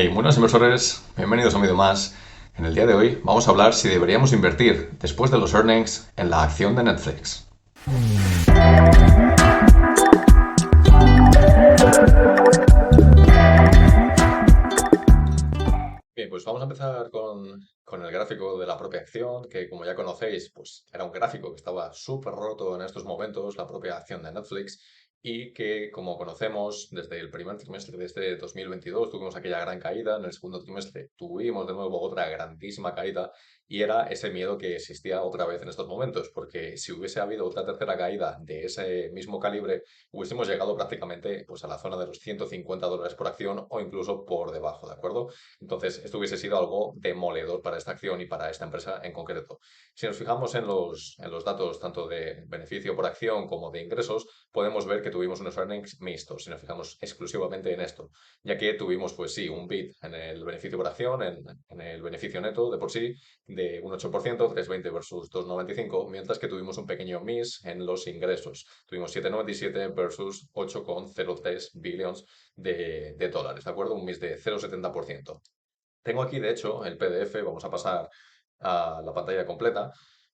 Hey, buenos inversores, bienvenidos a un vídeo más. En el día de hoy vamos a hablar si deberíamos invertir después de los earnings en la acción de Netflix. Bien, pues vamos a empezar con el gráfico de la propia acción, que como ya conocéis, pues era un gráfico que estaba súper roto en estos momentos, la propia acción de Netflix, y que como conocemos desde el primer trimestre de este 2022 tuvimos aquella gran caída, en el segundo trimestre tuvimos de nuevo otra grandísima caída, y era ese miedo que existía otra vez en estos momentos, porque si hubiese habido otra tercera caída de ese mismo calibre, hubiésemos llegado prácticamente pues, a la zona de los $150 por acción o incluso por debajo, ¿de acuerdo? Entonces, esto hubiese sido algo demoledor para esta acción y para esta empresa en concreto. Si nos fijamos en los datos tanto de beneficio por acción como de ingresos, podemos ver que tuvimos unos earnings mixtos, si nos fijamos exclusivamente en esto, ya que tuvimos, pues sí, un beat en el beneficio por acción, en el beneficio neto de por sí, de un 8%, 3,20 versus 2,95, mientras que tuvimos un pequeño miss en los ingresos. Tuvimos 7,97 versus 8,03 billions de dólares, ¿de acuerdo? Un miss de 0,70%. Tengo aquí, de hecho, el PDF, vamos a pasar a la pantalla completa.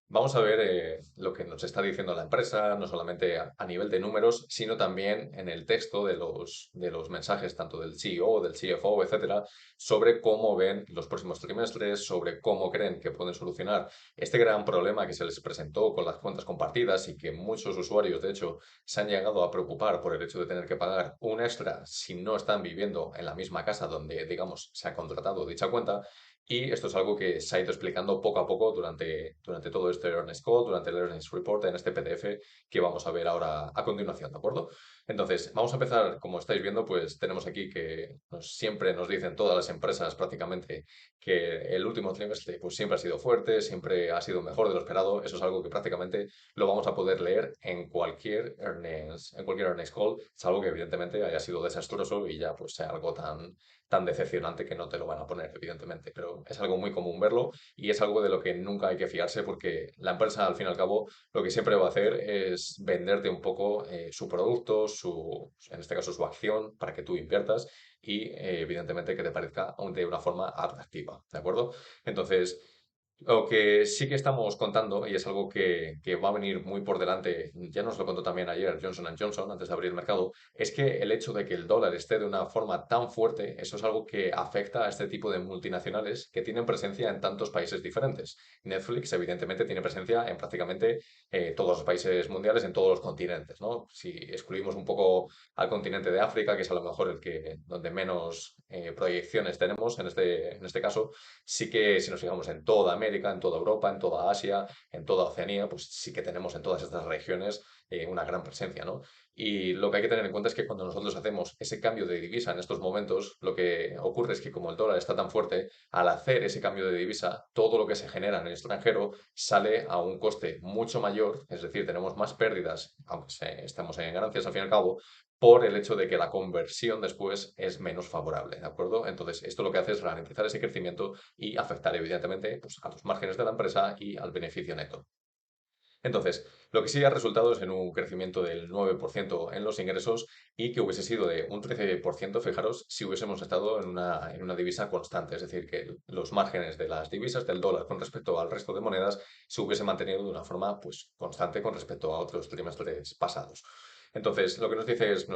Vamos a ver lo que nos está diciendo la empresa, no solamente a nivel de números, sino también en el texto de los mensajes, tanto del CEO, del CFO, etcétera, sobre cómo ven los próximos trimestres, sobre cómo creen que pueden solucionar este gran problema que se les presentó con las cuentas compartidas y que muchos usuarios, de hecho, se han llegado a preocupar por el hecho de tener que pagar un extra si no están viviendo en la misma casa donde, digamos, se ha contratado dicha cuenta. Y esto es algo que se ha ido explicando poco a poco durante todo este Earnings Call, durante el Earnings Report, en este PDF que vamos a ver ahora a continuación, ¿de acuerdo? Entonces, vamos a empezar, como estáis viendo, pues tenemos aquí que siempre nos dicen todas las empresas prácticamente que el último trimestre pues siempre ha sido fuerte, siempre ha sido mejor de lo esperado. Eso es algo que prácticamente lo vamos a poder leer en cualquier earnings call, salvo que evidentemente haya sido desastroso y ya pues sea algo tan decepcionante que no te lo van a poner, evidentemente. Pero es algo muy común verlo y es algo de lo que nunca hay que fiarse porque la empresa, al fin y al cabo, lo que siempre va a hacer es venderte un poco su producto, en este caso su acción, para que tú inviertas y evidentemente que te parezca de una forma atractiva, ¿de acuerdo? Entonces, lo que sí que estamos contando, y es algo que va a venir muy por delante, ya nos lo contó también ayer Johnson antes de abrir el mercado, es que el hecho de que el dólar esté de una forma tan fuerte, eso es algo que afecta a este tipo de multinacionales que tienen presencia en tantos países diferentes. Netflix, evidentemente, tiene presencia en prácticamente todos los países mundiales, en todos los continentes, ¿no? Si excluimos un poco al continente de África, que es a lo mejor donde menos proyecciones tenemos en este caso, sí que si nos fijamos en toda América, en toda Europa, en toda Asia, en toda Oceanía, pues sí que tenemos en todas estas regiones una gran presencia, ¿no? Y lo que hay que tener en cuenta es que cuando nosotros hacemos ese cambio de divisa en estos momentos, lo que ocurre es que como el dólar está tan fuerte, al hacer ese cambio de divisa, todo lo que se genera en el extranjero sale a un coste mucho mayor, es decir, tenemos más pérdidas, aunque estamos en ganancias al fin y al cabo, por el hecho de que la conversión después es menos favorable, ¿de acuerdo? Entonces, esto lo que hace es ralentizar ese crecimiento y afectar evidentemente pues, a los márgenes de la empresa y al beneficio neto. Entonces, lo que sí ha resultado es en un crecimiento del 9% en los ingresos y que hubiese sido de un 13%, fijaros, si hubiésemos estado en una divisa constante, es decir, que los márgenes de las divisas del dólar con respecto al resto de monedas se hubiese mantenido de una forma pues, constante con respecto a otros trimestres pasados. Entonces, lo que nos dice es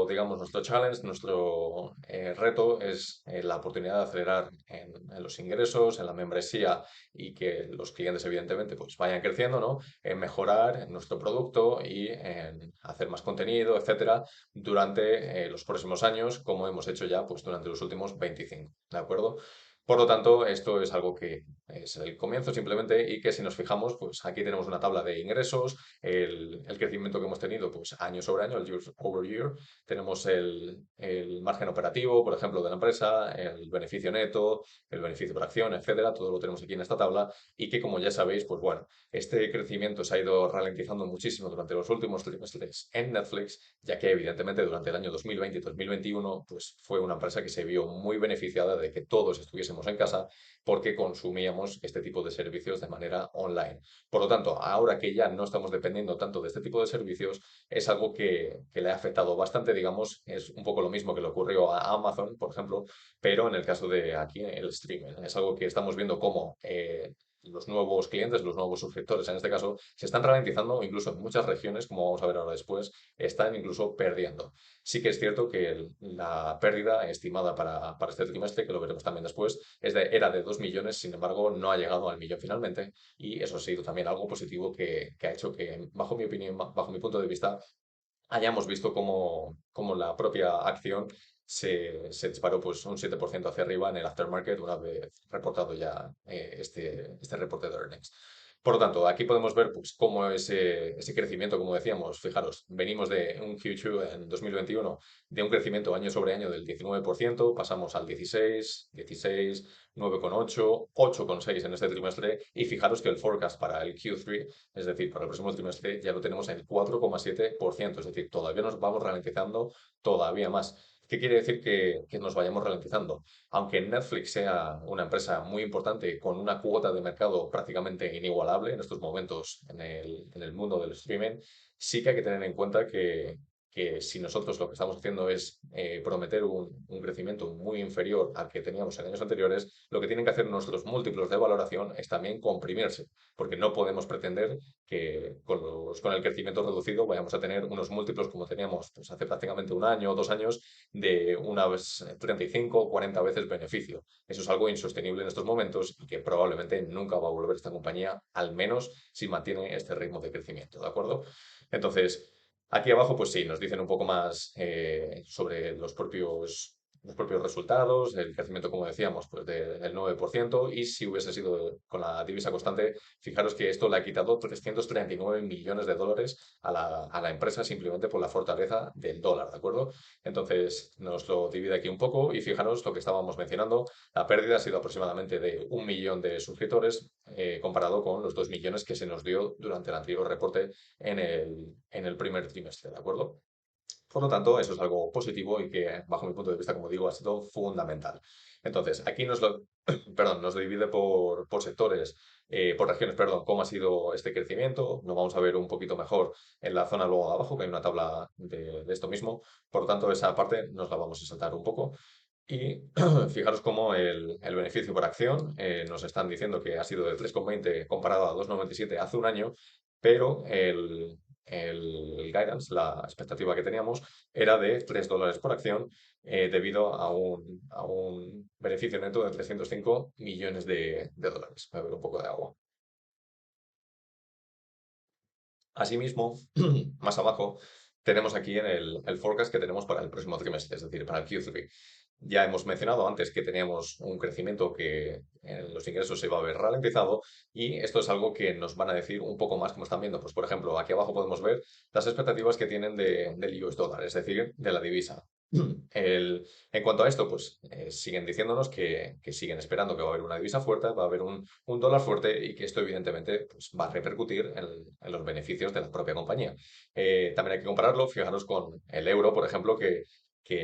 digamos, nuestro challenge, nuestro reto es la oportunidad de acelerar en los ingresos, en la membresía y que los clientes, evidentemente, pues vayan creciendo, ¿no? En mejorar nuestro producto y en hacer más contenido, etcétera, durante los próximos años, como hemos hecho ya, pues durante los últimos 25, ¿de acuerdo? Por lo tanto, esto es algo que es el comienzo simplemente y que si nos fijamos, pues aquí tenemos una tabla de ingresos, el crecimiento que hemos tenido pues año sobre año, el year over year, tenemos el margen operativo, por ejemplo, de la empresa, el beneficio neto, el beneficio por acción, etcétera, todo lo tenemos aquí en esta tabla y que como ya sabéis, pues bueno, este crecimiento se ha ido ralentizando muchísimo durante los últimos trimestres en Netflix, ya que evidentemente durante el año 2020 y 2021 pues fue una empresa que se vio muy beneficiada de que todos estuviésemos estuviésemos en casa porque consumíamos este tipo de servicios de manera online. Por lo tanto, ahora que ya no estamos dependiendo tanto de este tipo de servicios, es algo que le ha afectado bastante, digamos, es un poco lo mismo que le ocurrió a Amazon, por ejemplo, pero en el caso de aquí el streaming. Es algo que estamos viendo como los nuevos clientes, los nuevos suscriptores, en este caso, se están ralentizando, incluso en muchas regiones, como vamos a ver ahora después, están incluso perdiendo. Sí que es cierto que la pérdida estimada para este trimestre, que lo veremos también después, era de 2 millones, sin embargo, no ha llegado al millón finalmente, y eso ha sido también algo positivo que ha hecho que, bajo mi opinión, bajo mi punto de vista, hayamos visto cómo la propia acción se disparó pues un 7% hacia arriba en el aftermarket una vez reportado ya este reporte de earnings. Por lo tanto, aquí podemos ver pues, cómo ese crecimiento, como decíamos, fijaros, venimos de un Q2 en 2021 de un crecimiento año sobre año del 19%, pasamos al 16, 16, 9,8, 8,6 en este trimestre y fijaros que el forecast para el Q3, es decir, para el próximo trimestre, ya lo tenemos en 4,7%, es decir, todavía nos vamos ralentizando todavía más. ¿Qué quiere decir que nos vayamos ralentizando? Aunque Netflix sea una empresa muy importante con una cuota de mercado prácticamente inigualable en estos momentos en el mundo del streaming, sí que hay que tener en cuenta que si nosotros lo que estamos haciendo es prometer un crecimiento muy inferior al que teníamos en años anteriores, lo que tienen que hacer nuestros múltiplos de valoración es también comprimirse, porque no podemos pretender que con el crecimiento reducido vayamos a tener unos múltiplos como teníamos pues, hace prácticamente un año o 2 años de unas 35 o 40 veces beneficio. Eso es algo insostenible en estos momentos y que probablemente nunca va a volver esta compañía, al menos si mantiene este ritmo de crecimiento, ¿de acuerdo? Entonces, aquí abajo, pues sí, nos dicen un poco más sobre los propios resultados, el crecimiento, como decíamos, pues del 9%, y si hubiese sido con la divisa constante, fijaros que esto le ha quitado 339 millones de dólares a la empresa simplemente por la fortaleza del dólar, ¿de acuerdo? Entonces, nos lo divide aquí un poco y fijaros lo que estábamos mencionando, la pérdida ha sido aproximadamente de 1 millón de suscriptores comparado con los 2 millones que se nos dio durante el anterior reporte en el primer trimestre, ¿de acuerdo? Por lo tanto, eso es algo positivo y que, bajo mi punto de vista, como digo, ha sido fundamental. Entonces, aquí perdón, nos divide por sectores, por regiones, perdón, cómo ha sido este crecimiento. Lo vamos a ver un poquito mejor en la zona luego de abajo, que hay una tabla de esto mismo. Por lo tanto, esa parte nos la vamos a saltar un poco. Y fijaros cómo el beneficio por acción nos están diciendo que ha sido de 3,20 comparado a 2,97 hace un año, pero el guidance, la expectativa que teníamos, era de 3 dólares por acción debido a un beneficio neto de 305 millones de dólares. Voy a beber un poco de agua. Asimismo, más abajo, tenemos aquí en el forecast que tenemos para el próximo trimestre, es decir, para el Q3. Ya hemos mencionado antes que teníamos un crecimiento que en los ingresos se iba a ver ralentizado y esto es algo que nos van a decir un poco más como están viendo. Pues, por ejemplo, aquí abajo podemos ver las expectativas que tienen del US dólar, es decir, de la divisa. En cuanto a esto, pues siguen diciéndonos que siguen esperando que va a haber una divisa fuerte, va a haber un dólar fuerte y que esto evidentemente pues, va a repercutir en los beneficios de la propia compañía. También hay que compararlo, fijaros con el euro, por ejemplo, que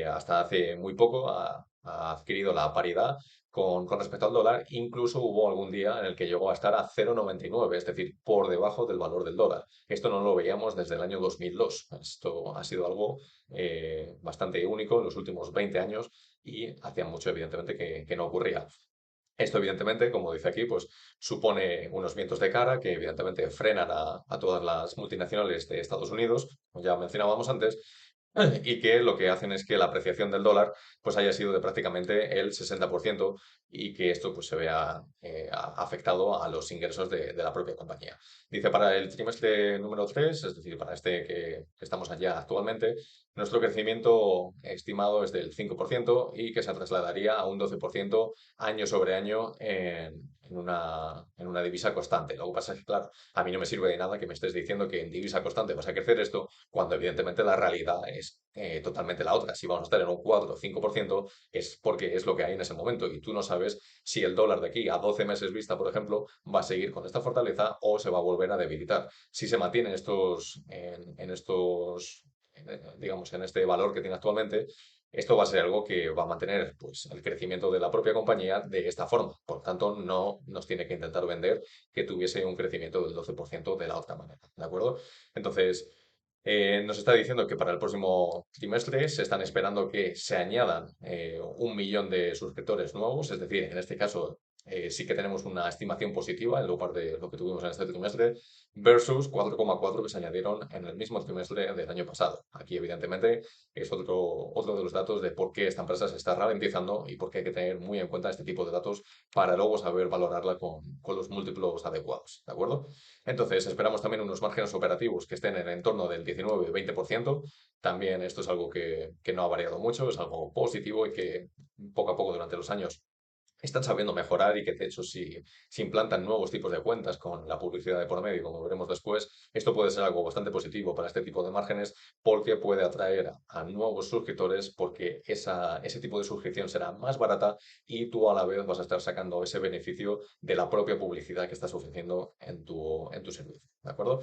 hasta hace muy poco ha adquirido la paridad con respecto al dólar. Incluso hubo algún día en el que llegó a estar a 0,99, es decir, por debajo del valor del dólar. Esto no lo veíamos desde el año 2002. Esto ha sido algo bastante único en los últimos 20 años y hacía mucho, evidentemente, que no ocurría. Esto, evidentemente, como dice aquí, pues supone unos vientos de cara que, evidentemente, frenan a todas las multinacionales de Estados Unidos, como ya mencionábamos antes, y que lo que hacen es que la apreciación del dólar pues haya sido de prácticamente el 60% y que esto pues se vea afectado a los ingresos de la propia compañía. Dice, para el trimestre número 3, es decir, para este que estamos allá actualmente, nuestro crecimiento estimado es del 5% y que se trasladaría a un 12% año sobre año en una divisa constante. Lo que pasa es que, claro, a mí no me sirve de nada que me estés diciendo que en divisa constante vas a crecer esto cuando evidentemente la realidad es totalmente la otra. Si vamos a estar en un 4 o 5% es porque es lo que hay en ese momento y tú no sabes si el dólar de aquí a 12 meses vista, por ejemplo, va a seguir con esta fortaleza o se va a volver a debilitar. Si se mantiene digamos, en este valor que tiene actualmente, Esto va a ser algo que va a mantener pues, el crecimiento de la propia compañía de esta forma. Por tanto, no nos tiene que intentar vender que tuviese un crecimiento del 12% de la otra manera. ¿De acuerdo? Entonces, nos está diciendo que para el próximo trimestre se están esperando que se añadan 1 millón de suscriptores nuevos, es decir, en este caso sí que tenemos una estimación positiva en lugar de lo que tuvimos en este trimestre, versus 4,4 que se añadieron en el mismo trimestre del año pasado. Aquí, evidentemente, es otro de los datos de por qué esta empresa se está ralentizando y por qué hay que tener muy en cuenta este tipo de datos para luego saber valorarla con los múltiplos adecuados. ¿De acuerdo? Entonces, esperamos también unos márgenes operativos que estén en el entorno del 19-20%. También esto es algo que no ha variado mucho, es algo positivo y que poco a poco durante los años están sabiendo mejorar y que de hecho si implantan nuevos tipos de cuentas con la publicidad de por medio, como veremos después, esto puede ser algo bastante positivo para este tipo de márgenes porque puede atraer a nuevos suscriptores porque ese tipo de suscripción será más barata y tú a la vez vas a estar sacando ese beneficio de la propia publicidad que estás ofreciendo en tu servicio. ¿De acuerdo?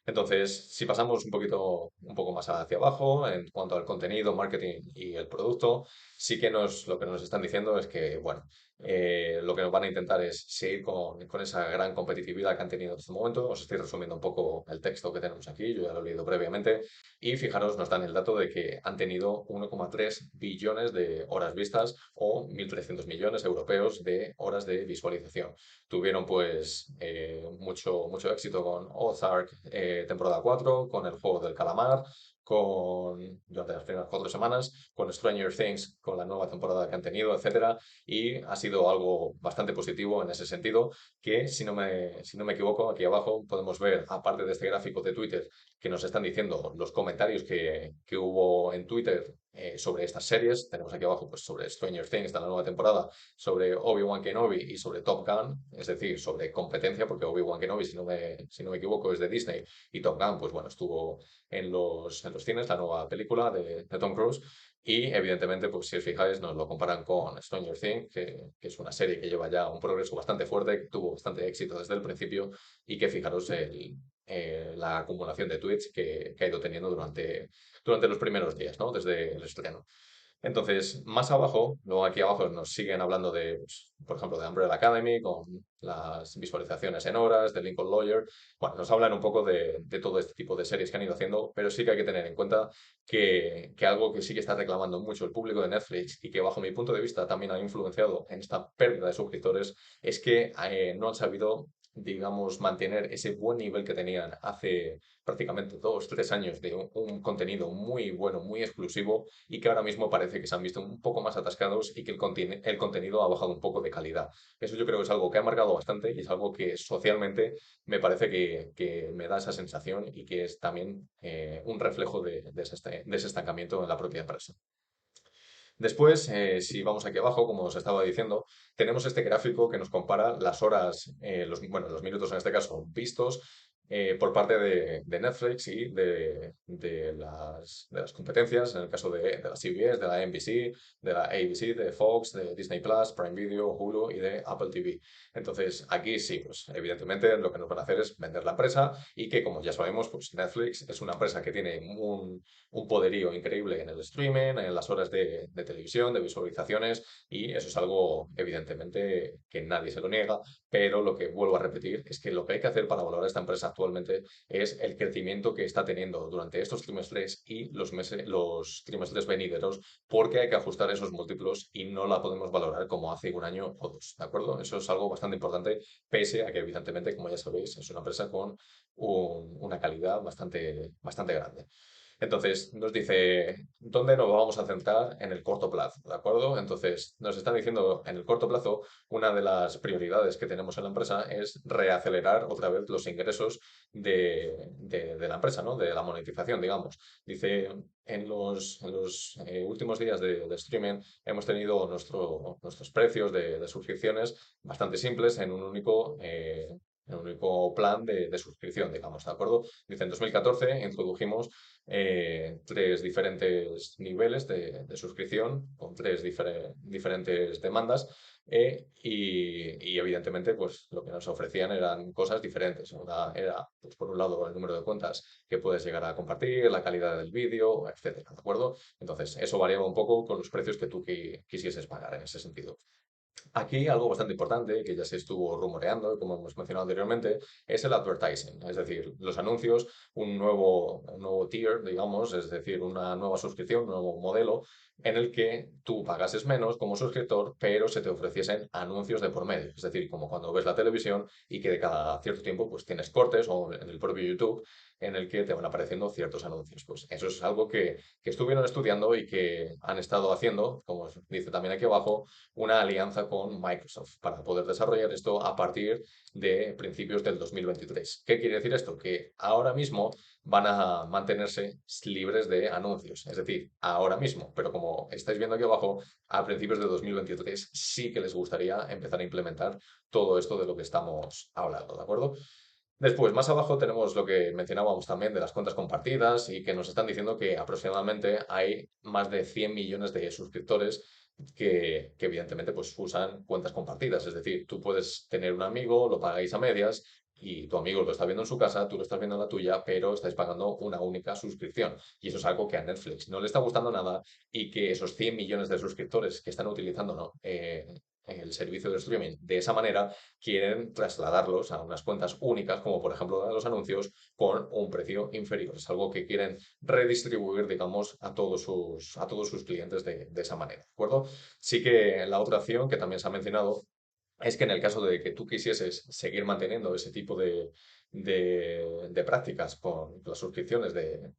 Entonces, si pasamos un poco más hacia abajo en cuanto al contenido, marketing y el producto, sí que lo que nos están diciendo es que, bueno, lo que nos van a intentar es seguir con esa gran competitividad que han tenido en este momento. Os estoy resumiendo un poco el texto que tenemos aquí, yo ya lo he leído previamente. Y fijaros, nos dan el dato de que han tenido 1,3 billones de horas vistas o 1.300 millones europeos de horas de visualización. Tuvieron pues mucho éxito con Ozark temporada 4 con el juego del calamar, durante las primeras 4 semanas, con Stranger Things, con la nueva temporada que han tenido, etcétera, y ha sido algo bastante positivo en ese sentido, que si no me equivoco, aquí abajo podemos ver, aparte de este gráfico de Twitter, que nos están diciendo los comentarios que hubo en Twitter sobre estas series. Tenemos aquí abajo pues, sobre Stranger Things de la nueva temporada, sobre Obi-Wan Kenobi y sobre Top Gun, es decir, sobre competencia, porque Obi-Wan Kenobi, si no me equivoco, es de Disney y Top Gun, pues bueno, estuvo en los cines, la nueva película de Tom Cruise. Y evidentemente, pues si os fijáis, nos lo comparan con Stranger Things, que es una serie que lleva ya un progreso bastante fuerte, que tuvo bastante éxito desde el principio y que fijaros la acumulación de tweets que ha ido teniendo durante los primeros días, ¿no? Desde el estreno. Entonces, más abajo, luego aquí abajo nos siguen hablando de, pues, por ejemplo, de Umbrella Academy, con las visualizaciones en horas, de Lincoln Lawyer. Bueno, nos hablan un poco de todo este tipo de series que han ido haciendo, pero sí que hay que tener en cuenta que algo que sí que está reclamando mucho el público de Netflix y que bajo mi punto de vista también ha influenciado en esta pérdida de suscriptores es que no han sabido, digamos, mantener ese buen nivel que tenían hace prácticamente 2, 3 años de un contenido muy bueno, muy exclusivo y que ahora mismo parece que se han visto un poco más atascados y que el contenido ha bajado un poco de calidad. Eso yo creo que es algo que ha marcado bastante y es algo que socialmente me parece que me da esa sensación y que es también un reflejo de ese estancamiento en la propia empresa. Después, si vamos aquí abajo, como os estaba diciendo, tenemos este gráfico que nos compara las horas, bueno, los minutos en este caso, vistos por parte de Netflix y de las competencias, en el caso de la CBS, de la NBC, de la ABC, de Fox, de Disney Plus, Prime Video, Hulu y de Apple TV. Entonces, aquí sí, pues evidentemente lo que nos van a hacer es vender la empresa y que, como ya sabemos, pues Netflix es una empresa que tiene un poderío increíble en el streaming, en las horas de televisión, de visualizaciones, y eso es algo evidentemente que nadie se lo niega, pero lo que vuelvo a repetir es que lo que hay que hacer para valorar esta empresa actualmente es el crecimiento que está teniendo durante estos trimestres y los trimestres venideros, porque hay que ajustar esos múltiplos y no la podemos valorar como hace un año o dos, ¿de acuerdo? Eso es algo bastante importante, pese a que evidentemente, como ya sabéis, es una empresa con una calidad bastante grande. Entonces, nos dice, ¿dónde nos vamos a centrar en el corto plazo? ¿De acuerdo? Entonces, nos están diciendo, en el corto plazo, una de las prioridades que tenemos en la empresa es reacelerar otra vez los ingresos de la empresa, ¿no? De la monetización, digamos. Dice, en los últimos días de streaming hemos tenido nuestros precios de suscripciones bastante simples en un único el único plan de suscripción, digamos, ¿de acuerdo? Dice, en 2014 introdujimos tres diferentes niveles de suscripción con tres diferentes demandas y evidentemente pues lo que nos ofrecían eran cosas diferentes. Una era, pues, por un lado, el número de cuentas que puedes llegar a compartir, la calidad del vídeo, etcétera, ¿de acuerdo? Entonces, eso variaba un poco con los precios que tú quisieses pagar en ese sentido. Aquí algo bastante importante, que ya se estuvo rumoreando, como hemos mencionado anteriormente, es el advertising, es decir, los anuncios, un nuevo tier, digamos, es decir, una nueva suscripción, un nuevo modelo, en el que tú pagases menos como suscriptor, pero se te ofreciesen anuncios de por medio. Es decir, como cuando ves la televisión y que de cada cierto tiempo pues tienes cortes o en el propio YouTube en el que te van apareciendo ciertos anuncios. Pues eso es algo que estuvieron estudiando y que han estado haciendo, como dice también aquí abajo, una alianza con Microsoft para poder desarrollar esto a partir de principios del 2023. ¿Qué quiere decir esto? Que ahora mismo van a mantenerse libres de anuncios, es decir, ahora mismo, pero como estáis viendo aquí abajo, a principios de 2023 sí que les gustaría empezar a implementar todo esto de lo que estamos hablando, ¿de acuerdo? Después, más abajo tenemos lo que mencionábamos también de las cuentas compartidas y que nos están diciendo que aproximadamente hay más de 100 millones de suscriptores que evidentemente pues usan cuentas compartidas. Es decir, tú puedes tener un amigo, lo pagáis a medias y tu amigo lo está viendo en su casa, tú lo estás viendo en la tuya, pero estáis pagando una única suscripción. Y eso es algo que a Netflix no le está gustando nada y que esos 100 millones de suscriptores que están utilizando, ¿no? El servicio de streaming de esa manera quieren trasladarlos a unas cuentas únicas, como por ejemplo la de los anuncios, con un precio inferior. Es algo que quieren redistribuir, digamos, a todos sus clientes de esa manera, ¿de acuerdo? Sí que la otra opción que también se ha mencionado es que en el caso de que tú quisieses seguir manteniendo ese tipo de prácticas con las suscripciones, de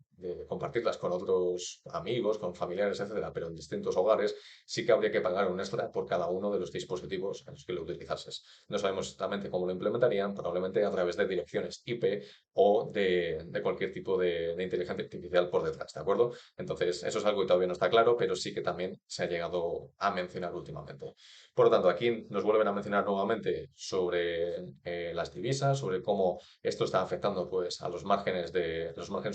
compartirlas con otros amigos, con familiares, etcétera, pero en distintos hogares, sí que habría que pagar un extra por cada uno de los dispositivos en los que lo utilizases. No sabemos exactamente cómo lo implementarían, probablemente a través de direcciones IP o de cualquier tipo de inteligencia artificial por detrás, ¿de acuerdo? Entonces, eso es algo que todavía no está claro, pero sí que también se ha llegado a mencionar últimamente. Por lo tanto, aquí nos vuelven a mencionar nuevamente sobre las divisas, sobre cómo esto está afectando pues, a los márgenes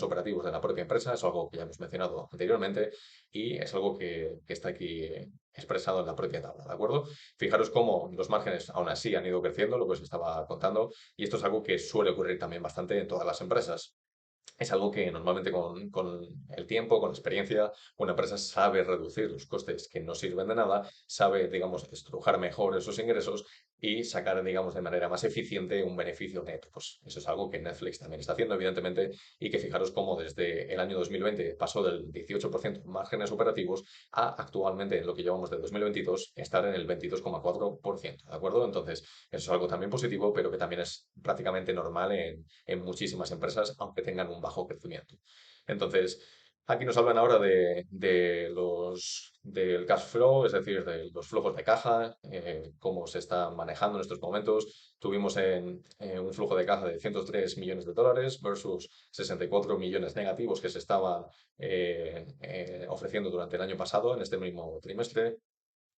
operativos de la propia empresa. Es algo que ya hemos mencionado anteriormente y es algo que está aquí expresado en la propia tabla, ¿de acuerdo? Fijaros cómo los márgenes aún así han ido creciendo, lo que os estaba contando, y esto es algo que suele ocurrir también bastante en todas las empresas. Es algo que normalmente con el tiempo, con la experiencia, una empresa sabe reducir los costes que no sirven de nada, sabe, digamos, estrujar mejor esos ingresos y sacar, digamos, de manera más eficiente un beneficio neto. Pues eso es algo que Netflix también está haciendo, evidentemente, y que fijaros cómo desde el año 2020 pasó del 18% en márgenes operativos a actualmente, en lo que llevamos de 2022, estar en el 22,4%, ¿de acuerdo? Entonces, eso es algo también positivo, pero que también es prácticamente normal en muchísimas empresas, aunque tengan un bajo crecimiento. Entonces, aquí nos hablan ahora del cash flow, es decir, de los flujos de caja, cómo se está manejando en estos momentos. Tuvimos un flujo de caja de 103 millones de dólares versus 64 millones negativos que se estaban ofreciendo durante el año pasado en este mismo trimestre,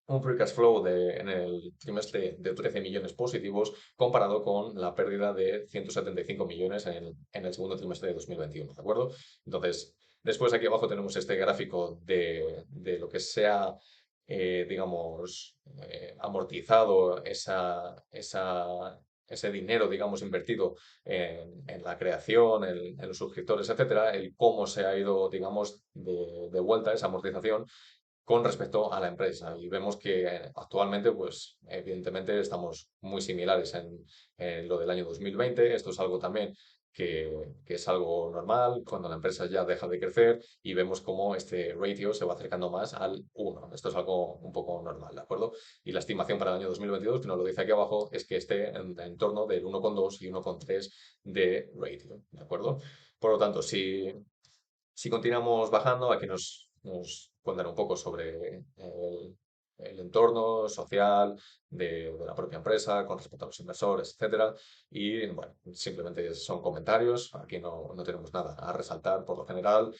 un free cash flow en el trimestre de 13 millones positivos comparado con la pérdida de 175 millones en el segundo trimestre de 2021, ¿de acuerdo? Entonces, después aquí abajo tenemos este gráfico de lo que sea, digamos, amortizado ese dinero, digamos, invertido en la creación, en los suscriptores, etcétera, el cómo se ha ido, digamos, de vuelta esa amortización con respecto a la empresa. Y vemos que actualmente, pues evidentemente estamos muy similares en lo del año 2020. Esto es algo también que es algo normal cuando la empresa ya deja de crecer y vemos cómo este ratio se va acercando más al 1. Esto es algo un poco normal, ¿de acuerdo? Y la estimación para el año 2022, que nos lo dice aquí abajo, es que esté en torno del 1,2 y 1,3 de ratio, ¿de acuerdo? Por lo tanto, si continuamos bajando, aquí nos cuentan un poco sobre el entorno social de la propia empresa con respecto a los inversores, etcétera. Y bueno, simplemente son comentarios. Aquí no tenemos nada a resaltar por lo general.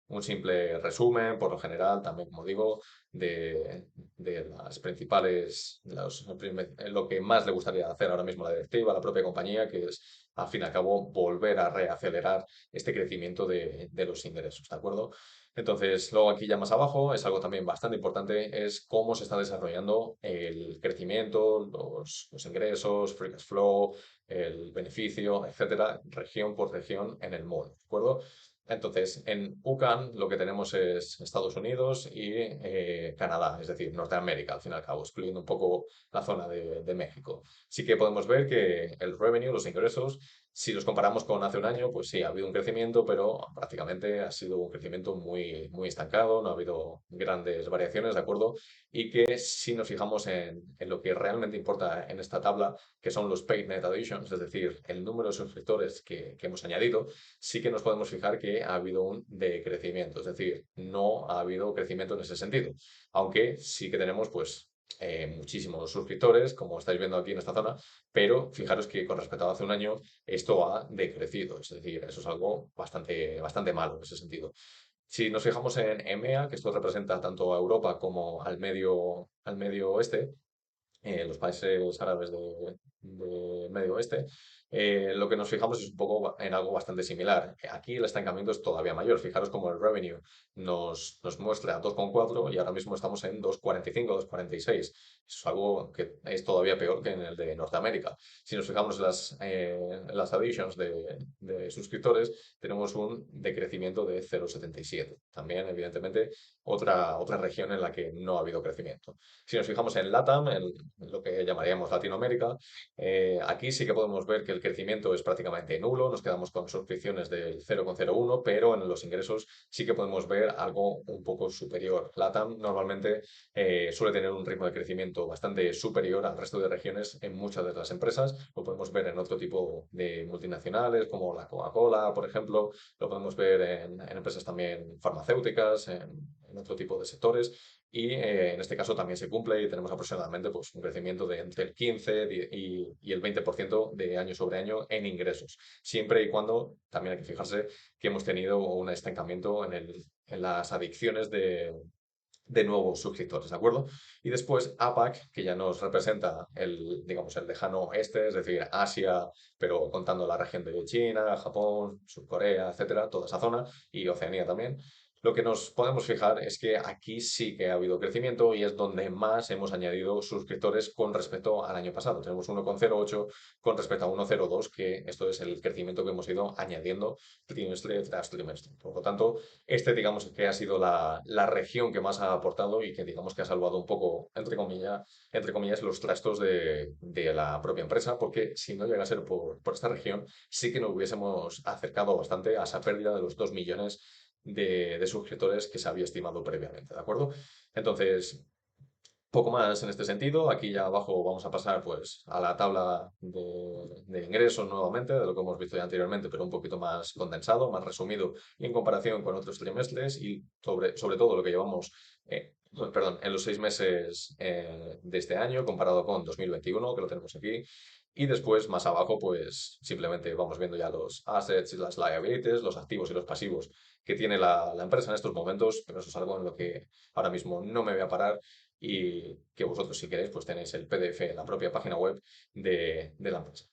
Un simple resumen, por lo general, también como digo, de, de las principales, lo que más le gustaría hacer ahora mismo a la directiva, a la propia compañía, que es, al fin y al cabo, volver a reacelerar este crecimiento de los ingresos, ¿de acuerdo? Entonces, luego aquí ya más abajo, es algo también bastante importante, es cómo se está desarrollando el crecimiento, los ingresos, free cash flow, el beneficio, etcétera, región por región en el mundo, ¿de acuerdo? Entonces, en UCAN lo que tenemos es Estados Unidos y Canadá, es decir, Norteamérica, al fin y al cabo, excluyendo un poco la zona de México. Sí que podemos ver que el revenue, los ingresos, si los comparamos con hace un año, pues sí, ha habido un crecimiento, pero prácticamente ha sido un crecimiento muy, muy estancado, no ha habido grandes variaciones, ¿de acuerdo? Y que si nos fijamos en lo que realmente importa en esta tabla, que son los paid net additions, es decir, el número de suscriptores que hemos añadido, sí que nos podemos fijar que ha habido un decrecimiento, es decir, no ha habido crecimiento en ese sentido, aunque sí que tenemos pues muchísimos suscriptores, como estáis viendo aquí en esta zona, pero fijaros que con respecto a hace un año esto ha decrecido, es decir, eso es algo bastante, bastante malo en ese sentido. Si nos fijamos en EMEA, que esto representa tanto a Europa como al medio oeste, los países árabes de Medio Oeste, lo que nos fijamos es un poco en algo bastante similar. Aquí el estancamiento es todavía mayor. Fijaros como el revenue nos muestra 2,4 y ahora mismo estamos en 2,45, 2,46. Eso es algo que es todavía peor que en el de Norteamérica. Si nos fijamos en las additions de suscriptores, tenemos un decrecimiento de 0,77. También, evidentemente, otra región en la que no ha habido crecimiento. Si nos fijamos en LATAM, en lo que llamaríamos Latinoamérica, aquí sí que podemos ver que el crecimiento es prácticamente nulo, nos quedamos con suscripciones del 0,01, pero en los ingresos sí que podemos ver algo un poco superior. LATAM normalmente suele tener un ritmo de crecimiento bastante superior al resto de regiones en muchas de las empresas. Lo podemos ver en otro tipo de multinacionales, como la Coca-Cola, por ejemplo. Lo podemos ver en empresas también farmacéuticas, en otro tipo de sectores. Y en este caso también se cumple y tenemos aproximadamente pues, un crecimiento de entre el 15 y el 20% de año sobre año en ingresos. Siempre y cuando también hay que fijarse que hemos tenido un estancamiento en las adicciones de nuevos suscriptores, ¿de acuerdo? Y después APAC, que ya nos representa digamos, el lejano este, es decir, Asia, pero contando la región de China, Japón, Surcorea, etcétera, toda esa zona, y Oceanía también. Lo que nos podemos fijar es que aquí sí que ha habido crecimiento y es donde más hemos añadido suscriptores con respecto al año pasado. Tenemos 1,08 con respecto a 1,02, que esto es el crecimiento que hemos ido añadiendo trimestre tras trimestre. Por lo tanto, este digamos que ha sido la región que más ha aportado y que digamos que ha salvado un poco, entre comillas los trastos de la propia empresa, porque si no llega a ser por esta región, sí que nos hubiésemos acercado bastante a esa pérdida de los 2 millones de suscriptores que se había estimado previamente, ¿de acuerdo? Entonces, poco más en este sentido. Aquí ya abajo vamos a pasar pues a la tabla de ingresos nuevamente, de lo que hemos visto ya anteriormente, pero un poquito más condensado, más resumido y en comparación con otros trimestres y sobre todo lo que llevamos, perdón, en los 6 meses de este año comparado con 2021, que lo tenemos aquí. Y después, más abajo, pues simplemente vamos viendo ya los assets y las liabilities, los activos y los pasivos que tiene la empresa en estos momentos, pero eso es algo en lo que ahora mismo no me voy a parar y que vosotros si queréis pues tenéis el PDF en la propia página web de la empresa.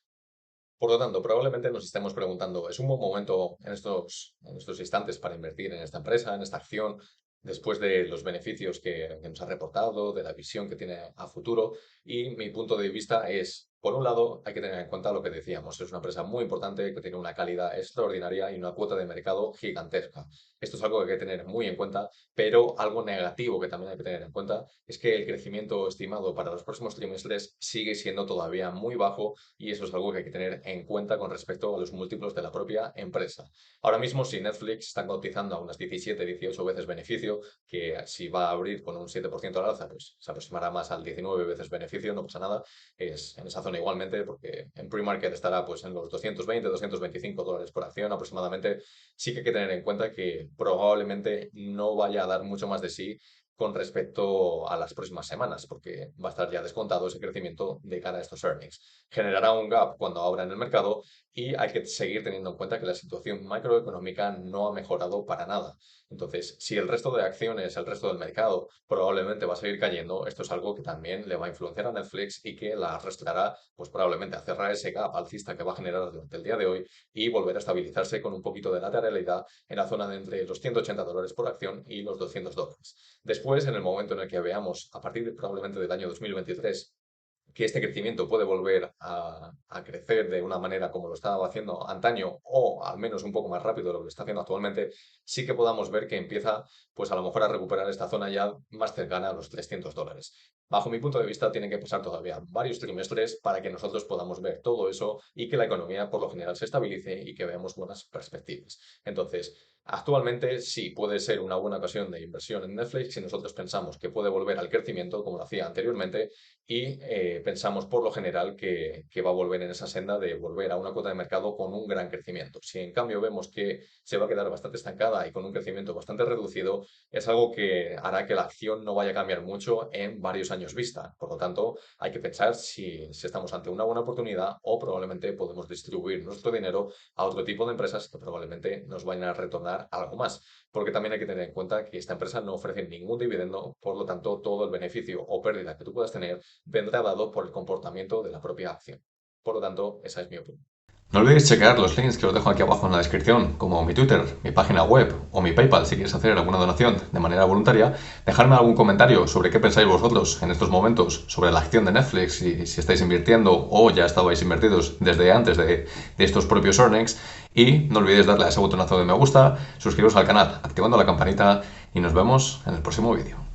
Por lo tanto, probablemente nos estemos preguntando, ¿es un buen momento en estos instantes para invertir en esta empresa, en esta acción, después de los beneficios que nos ha reportado, de la visión que tiene a futuro? Y mi punto de vista es, por un lado, hay que tener en cuenta lo que decíamos, es una empresa muy importante que tiene una calidad extraordinaria y una cuota de mercado gigantesca. Esto es algo que hay que tener muy en cuenta, pero algo negativo que también hay que tener en cuenta es que el crecimiento estimado para los próximos trimestres sigue siendo todavía muy bajo y eso es algo que hay que tener en cuenta con respecto a los múltiplos de la propia empresa. Ahora mismo, si Netflix está cotizando a unas 17, 18 veces beneficio, que si va a abrir con un 7% al alza, pues se aproximará más al 19 veces beneficio, no pasa nada, es en esa zona igualmente, porque en pre-market estará pues en los 220, 225 dólares por acción aproximadamente. Sí que hay que tener en cuenta que probablemente no vaya a dar mucho más de sí con respecto a las próximas semanas, porque va a estar ya descontado ese crecimiento de cara a estos earnings. Generará un gap cuando abra en el mercado y hay que seguir teniendo en cuenta que la situación macroeconómica no ha mejorado para nada. Entonces, si el resto de acciones, el resto del mercado probablemente va a seguir cayendo, esto es algo que también le va a influenciar a Netflix y que la arrastrará, pues probablemente a cerrar ese gap alcista que va a generar durante el día de hoy y volver a estabilizarse con un poquito de lateralidad en la zona de entre los $180 por acción y los $200. Después, en el momento en el que veamos, a partir probablemente del año 2023, que este crecimiento puede volver a crecer de una manera como lo estaba haciendo antaño o al menos un poco más rápido de lo que lo está haciendo actualmente, sí que podamos ver que empieza pues a lo mejor a recuperar esta zona ya más cercana a los $300. Bajo mi punto de vista, tienen que pasar todavía varios trimestres para que nosotros podamos ver todo eso y que la economía por lo general se estabilice y que veamos buenas perspectivas. Entonces, actualmente sí puede ser una buena ocasión de inversión en Netflix si nosotros pensamos que puede volver al crecimiento como lo hacía anteriormente y pensamos por lo general que va a volver en esa senda de volver a una cuota de mercado con un gran crecimiento. Si en cambio vemos que se va a quedar bastante estancada y con un crecimiento bastante reducido, es algo que hará que la acción no vaya a cambiar mucho en varios años vista. Por lo tanto, hay que pensar si estamos ante una buena oportunidad o probablemente podemos distribuir nuestro dinero a otro tipo de empresas que probablemente nos vayan a retornar algo más. Porque también hay que tener en cuenta que esta empresa no ofrece ningún dividendo, por lo tanto, todo el beneficio o pérdida que tú puedas tener vendrá dado por el comportamiento de la propia acción. Por lo tanto, esa es mi opinión. No olvidéis checar los links que os dejo aquí abajo en la descripción, como mi Twitter, mi página web o mi PayPal si quieres hacer alguna donación de manera voluntaria. Dejadme algún comentario sobre qué pensáis vosotros en estos momentos sobre la acción de Netflix, si estáis invirtiendo o ya estabais invertidos desde antes de estos propios earnings. Y no olvidéis darle a ese botonazo de me gusta, suscribiros al canal activando la campanita y nos vemos en el próximo vídeo.